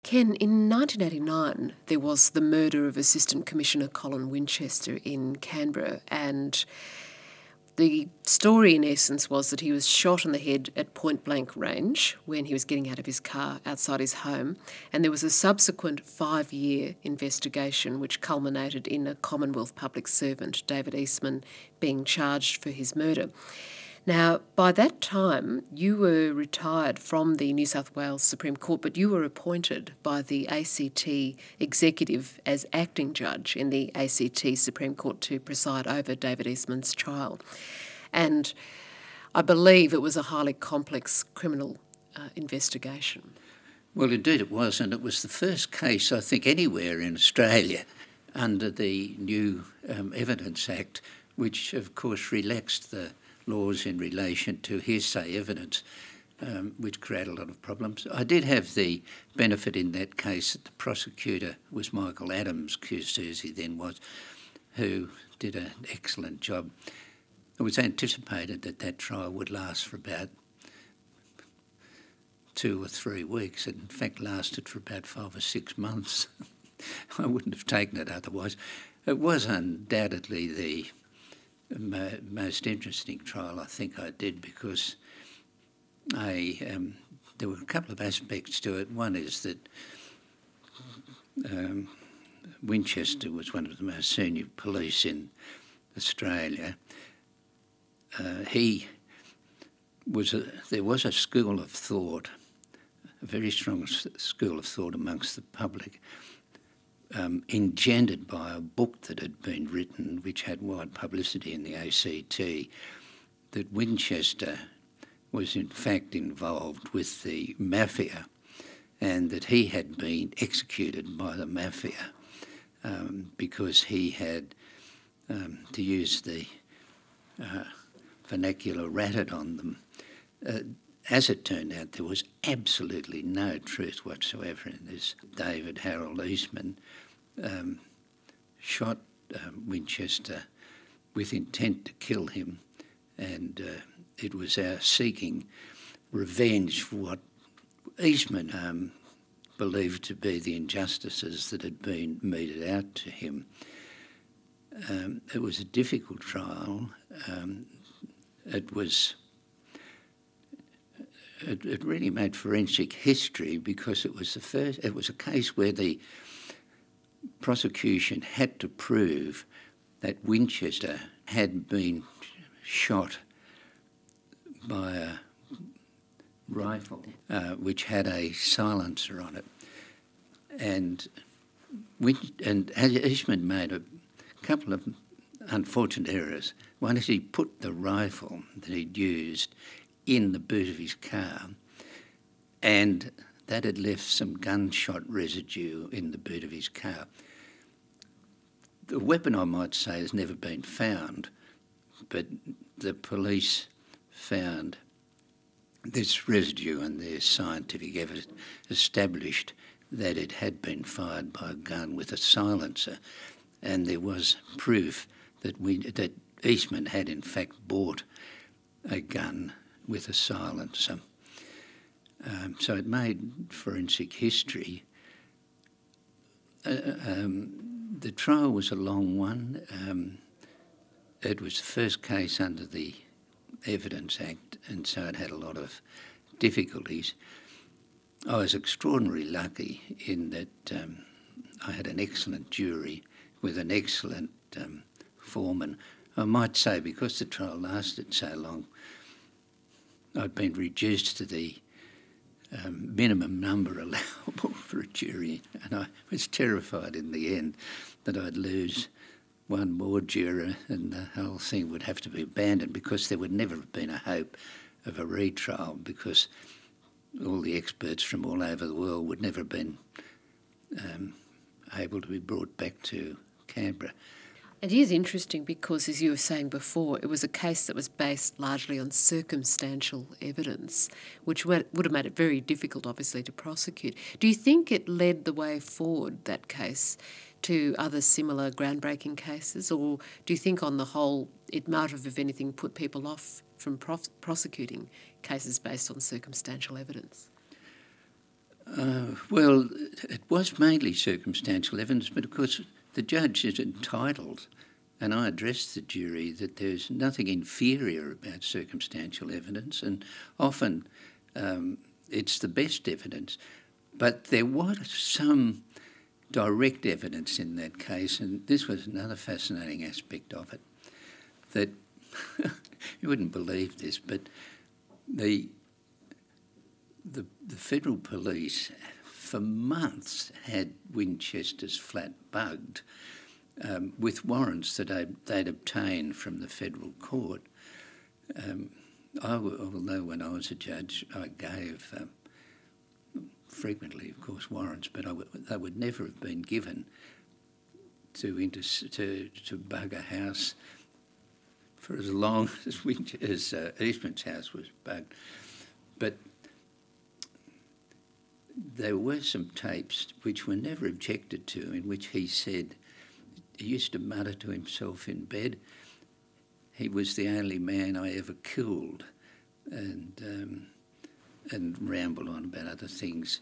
Ken, in 1989, there was the murder of Assistant Commissioner Colin Winchester in Canberra, and the story, in essence, was that he was shot in the head at point-blank range when he was getting out of his car outside his home, and there was a subsequent 5-year investigation which culminated in a Commonwealth public servant, David Eastman, being charged for his murder. Now, by that time, you were retired from the New South Wales Supreme Court, but you were appointed by the ACT executive as acting judge in the ACT Supreme Court to preside over David Eastman's trial. And I believe it was a highly complex criminal investigation. Well, indeed it was, and it was the first case, I think, anywhere in Australia under the new Evidence Act, which, of course, relaxed the laws in relation to hearsay evidence, which created a lot of problems. I did have the benefit in that case that the prosecutor was Michael Adams, QC as he then was, who did an excellent job. It was anticipated that that trial would last for about 2 or 3 weeks. It in fact lasted for about 5 or 6 months. I wouldn't have taken it otherwise. It was undoubtedly the most interesting trial I think I did, because there were a couple of aspects to it. One is that Winchester was one of the most senior police in Australia. There was a school of thought, a very strong school of thought amongst the public, engendered by a book that had been written, which had wide publicity in the ACT, that Winchester was in fact involved with the mafia, and that he had been executed by the mafia because he had, to use the vernacular, ratted on them. As it turned out, there was absolutely no truth whatsoever in this. David Harold Eastman shot Winchester with intent to kill him, and it was our seeking revenge for what Eastman believed to be the injustices that had been meted out to him. It was a difficult trial. It really made forensic history, because it was a case where the prosecution had to prove that Winchester had been shot by a rifle which had a silencer on it, and Eastman made a couple of unfortunate errors. One is he put the rifle that he'd used in the boot of his car, and that had left some gunshot residue in the boot of his car. The weapon, I might say, has never been found, but the police found this residue, and their scientific evidence established that it had been fired by a gun with a silencer, and there was proof that Eastman had in fact bought a gun with a silencer. So it made forensic history. The trial was a long one. It was the first case under the Evidence Act, and so it had a lot of difficulties. I was extraordinarily lucky in that I had an excellent jury with an excellent foreman. I might say, because the trial lasted so long, I'd been reduced to the minimum number allowable for a jury, and I was terrified in the end that I'd lose one more juror and the whole thing would have to be abandoned, because there would never have been a hope of a retrial, because all the experts from all over the world would never have been able to be brought back to Canberra. It is interesting because, as you were saying before, it was a case that was based largely on circumstantial evidence, which would have made it very difficult, obviously, to prosecute. Do you think it led the way forward, that case, to other similar groundbreaking cases, or do you think on the whole it might have, if anything, put people off from prosecuting cases based on circumstantial evidence? Well, it was mainly circumstantial evidence, but of course the judge is entitled, and I addressed the jury, that there's nothing inferior about circumstantial evidence, and often it's the best evidence. But there was some direct evidence in that case, and this was another fascinating aspect of it, that you wouldn't believe this, but the federal police for months had Winchester's flat bugged with warrants that they'd obtained from the federal court. Although when I was a judge, I gave frequently, of course, warrants, but they would never have been given to bug a house for as long as Eastman's house was bugged. But there were some tapes which were never objected to, in which he said, he used to mutter to himself in bed, he was the only man I ever killed, and ramble on about other things.